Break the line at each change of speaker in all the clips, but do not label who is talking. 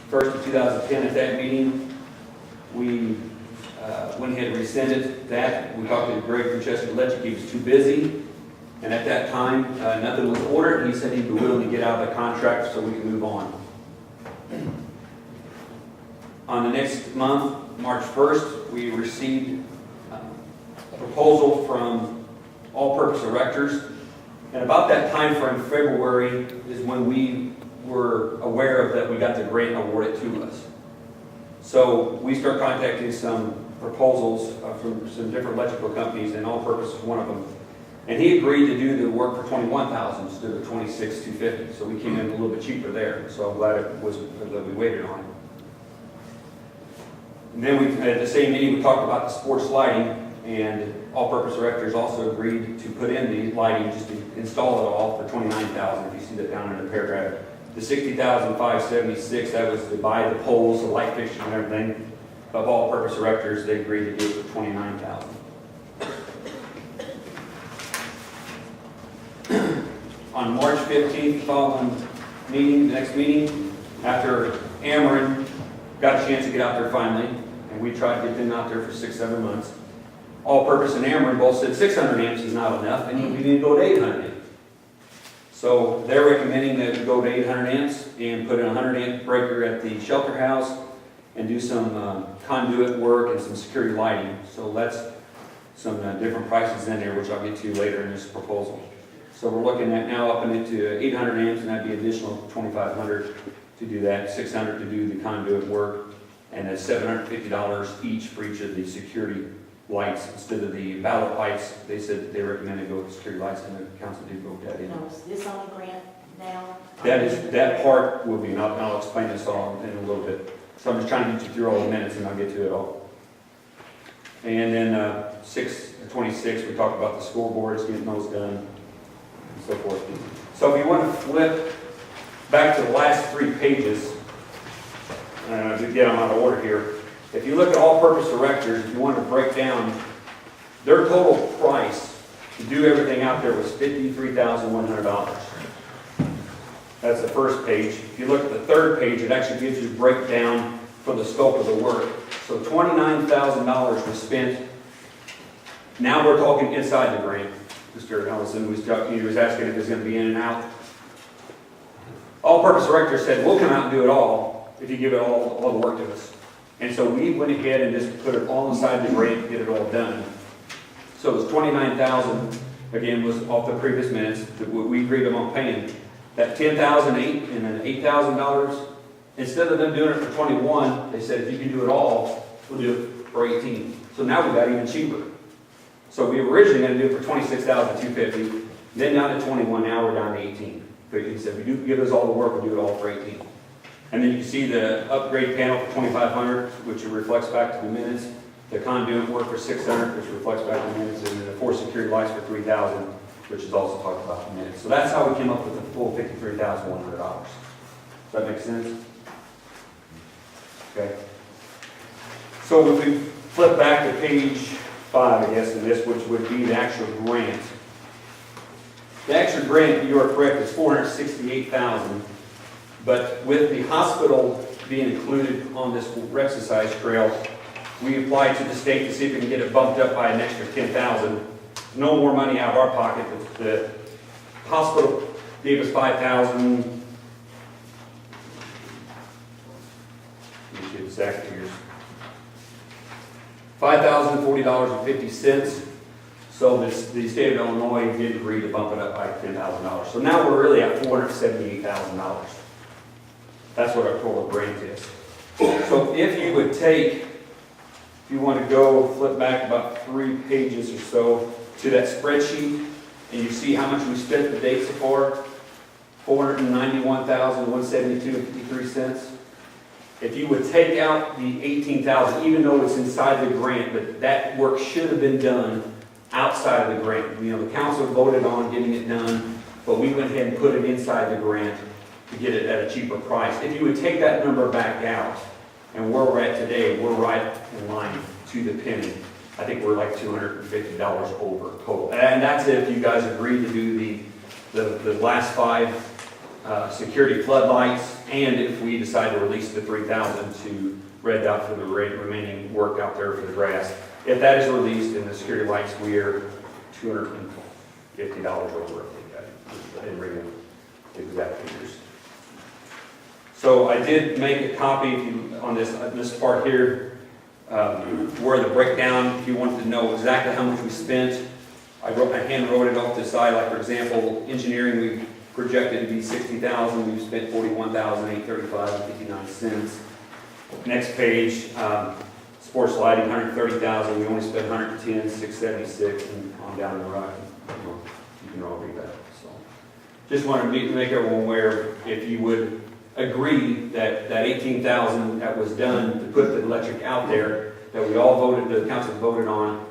1st of 2010 at that meeting. We went ahead and rescinded that. We talked to Greg from Chester Electric. He was too busy. And at that time, nothing was ordered. He said he'd be willing to get out of the contract so we can move on. On the next month, March 1st, we received a proposal from All-Purpose Erectors. And about that time frame, February, is when we were aware of that we got the grant awarded to us. So we start contacting some proposals from some different electrical companies, and All-Purpose is one of them. And he agreed to do the work for $21,000 instead of $26,250. So we came in a little bit cheaper there. So I'm glad that we waited on it. And then at the same meeting, we talked about the sports lighting, and All-Purpose Erectors also agreed to put in the lighting, just to install it all for $29,000. If you see that down in the paragraph, the $60,576, that was to buy the poles, the light fixtures, and everything. Of All-Purpose Erectors, they agreed to do it for $29,000. On March 15th, following meeting, the next meeting, after Ameren got a chance to get out there finally, and we tried to get them out there for 6-7 months. All-Purpose and Ameren both said 600 amps is not enough, and we need to go to 800 amps. So they're recommending that we go to 800 amps and put in a 100 amp breaker at the shelter house and do some conduit work and some security lighting. So that's some different prices in there, which I'll get to later in this proposal. So we're looking at now upping it to 800 amps, and that'd be additional 2,500 to do that, 600 to do the conduit work, and then $750 each for each of the security lights instead of the ballot lights. They said that they recommended go with security lights, and the council did vote that in.
Now, is this on the grant now?
That part will be, and I'll explain this all in a little bit. So I'm just trying to get you through all the minutes, and I'll get to it all. And then 6/26, we talked about the scoreboards, getting those done, and so forth. So if you want to flip back to the last 3 pages, to get them out of order here. If you look at All-Purpose Erectors, if you want to break down, their total price to do everything out there was $53,100. That's the first page. If you look at the third page, it actually gives you a breakdown for the scope of the work. So $29,000 was spent. Now we're talking inside the grant. Mr. Ellison was asking if it's going to be in and out. All-Purpose Erectors said, we'll come out and do it all if you give it all the work to us. And so we went ahead and just put it all inside the grant and get it all done. So it was $29,000, again, was off the previous minutes that we agreed on paying. That $10,008 and then $8,000, instead of them doing it for $21, they said if you can do it all, we'll do it for $18. So now we got even cheaper. So we were originally going to do it for $26,250, then down to $21, now we're down to $18. But he said, if you do give us all the work, we'll do it all for $18. And then you see the upgrade panel for $2,500, which reflects back to the minutes. The conduit work for $600, which reflects back to the minutes. And then the 4 security lights for $3,000, which is also talked about in the minutes. So that's how we came up with the full $53,100. Does that make sense? Okay. So if we flip back to page 5, I guess, in this, which would be the actual grant. The actual grant, you are correct, is $468,000. But with the hospital being included on this exercise trail, we applied to the state to see if we can get it bumped up by an extra $10,000. No more money out of our pocket. The hospital gave us $5,000. Let me get exact figures. $5,040.50. So the state of Illinois did agree to bump it up by $10,000. So now we're really at $478,000. That's what our total grant is. So if you would take, if you want to go flip back about 3 pages or so to that spreadsheet, and you see how much we spent the date so far, $491,172.53. If you would take out the $18,000, even though it's inside the grant, but that work should have been done outside of the grant. You know, the council voted on getting it done, but we went ahead and put it inside the grant to get it at a cheaper price. If you would take that number back out, and where we're at today, we're right in line to the penny. I think we're like $250 over total. And that's if you guys agree to do the last 5 security floodlights, and if we decide to release the 3,000 to Red Dot for the remaining work out there for the grass. If that is released in the security lights, we are $250 over, I didn't read the exact figures. So I did make a copy on this part here, where the breakdown, if you wanted to know exactly how much we spent. I hand wrote it off to the side, like for example, engineering, we projected to be $60,000, we've spent $41,835.59. Next page, sports lighting, $130,000, we only spent $110,676, and on down the right, you can all read that. So, just wanted to make everyone aware, if you would agree that $18,000 that was done to put the electric out there, that we all voted, the council voted on,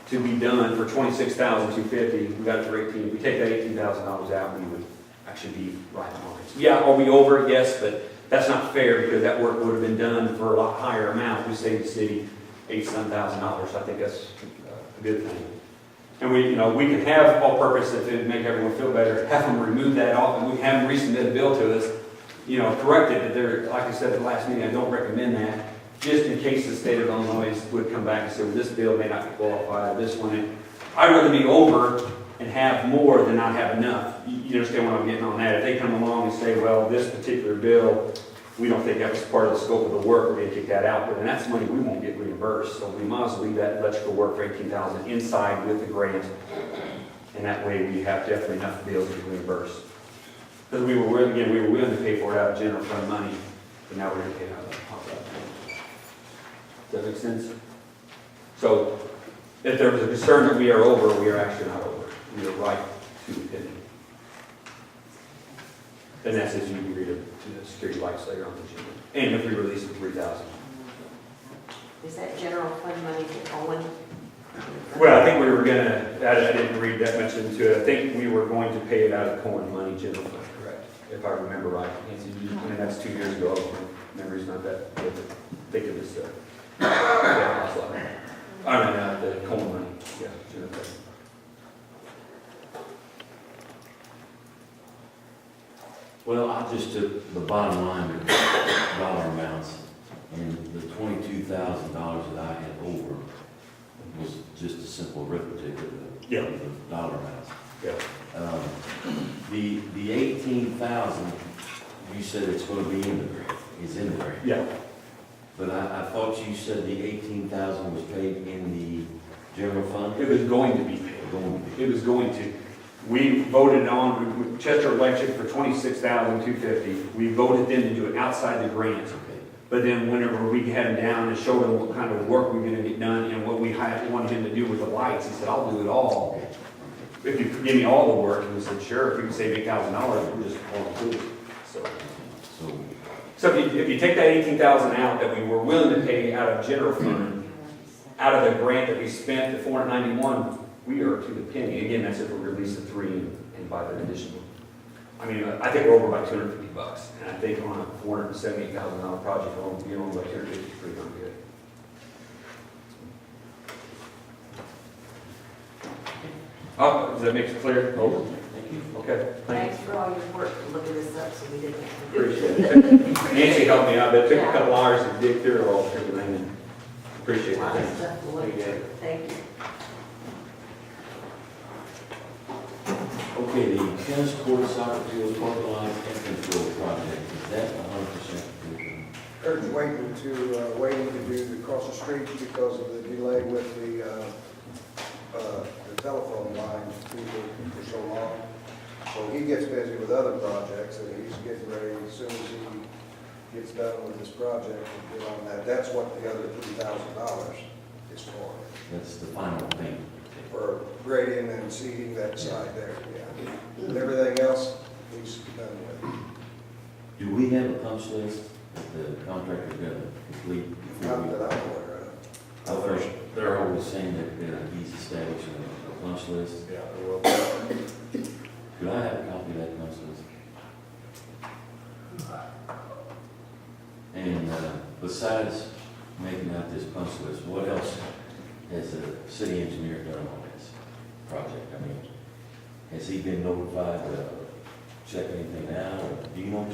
to be done for $26,250, we got it for 18. If we take that $18,000 out, we would actually be right on it. Yeah, are we over? Yes, but that's not fair because that work would have been done for a lot higher amount. We saved the city $8,000. I think that's a good thing. And we can have all-purpose if it make everyone feel better. Have them remove that off, and we have them resubmit a bill to us. Correct it. That they're, like I said at the last meeting, I don't recommend that. Just in case the state of Illinois would come back and say, well, this bill may not be qualified, this one. I'd rather be over and have more than not have enough. You understand what I'm getting on that? If they come along and say, well, this particular bill, we don't think that was part of the scope of the work, we're going to kick that out, and that's money we won't get reimbursed. So we might as well leave that electrical work for $18,000 inside with the grant, and that way we have definitely enough bills to get reimbursed. Because we were willing to pay for it out of general fund money, but now we're going to pay it out of that. Does that make sense? So, if there was a concern that we are over, we are actually not over. We are right to the penny. And that's as you agree to the security lights later on the agenda. And if we release the 3,000.
Is that general fund money for Owen?
Well, I think we were gonna, I didn't read that much into it. I think we were going to pay it out of Cohen money, general fund, correct? If I remember right. That's 2 years ago. Memory's not that good. Think of this stuff. The Cohen money. Yeah, general fund.
Well, I just took the bottom line, the dollar amounts, and the $22,000 that I had over was just a simple arithmetic of the dollar amounts.
Yeah.
The 18,000, you said it's going to be in the grant, is in the grant.
Yeah.
But I thought you said the 18,000 was paid in the general fund?
It was going to be paid. It was going to. We voted on Chester Electric for $26,250. We voted then to do it outside the grant.
Okay.
But then whenever we had him down and showed him what kind of work we were going to get done and what we wanted him to do with the lights, he said, "I'll do it all. If you give me all the work." And we said, "Sure, if we can save $8,000, we're just all included." So if you take that $18,000 out that we were willing to pay out of general fund, out of the grant that we spent, the $491, we are to the penny. Again, that's if we release the 3 and buy the additional. I mean, I think we're over by $250, and I think on a $478,000 project, we're over by $250, pretty darn good. Oh, does that make it clear? Over.
Thank you.
Okay.
Thanks for all your work to look at this up so we didn't have to do
Appreciate
it.
it. Nancy helped me out, but it took a couple hours to dig through all everything, and appreciate
A lot of
it.
stuff to look at. Thank you.
Okay, the tennis court, soccer field, parking lot, and control project, is that 100% complete?
Kurt's waiting to do across the street because of the delay with the telephone lines people for so long. So he gets busy with other projects and he's getting ready as soon as he gets done with this project to get on that. That's what the other $3,000 is for.
That's the final thing.
For grading and seeding that side there, yeah. And everything else he's done with.
Do we have a punch list that the contractor's got to complete?
Not that I'm aware of.
They're always saying that he's establishing a punch list.
Yeah, well,
Could I have a copy of that punch list? And besides making out this punch list, what else has the city engineer done on this project? I mean, has he been notified to check anything out? Or Do you know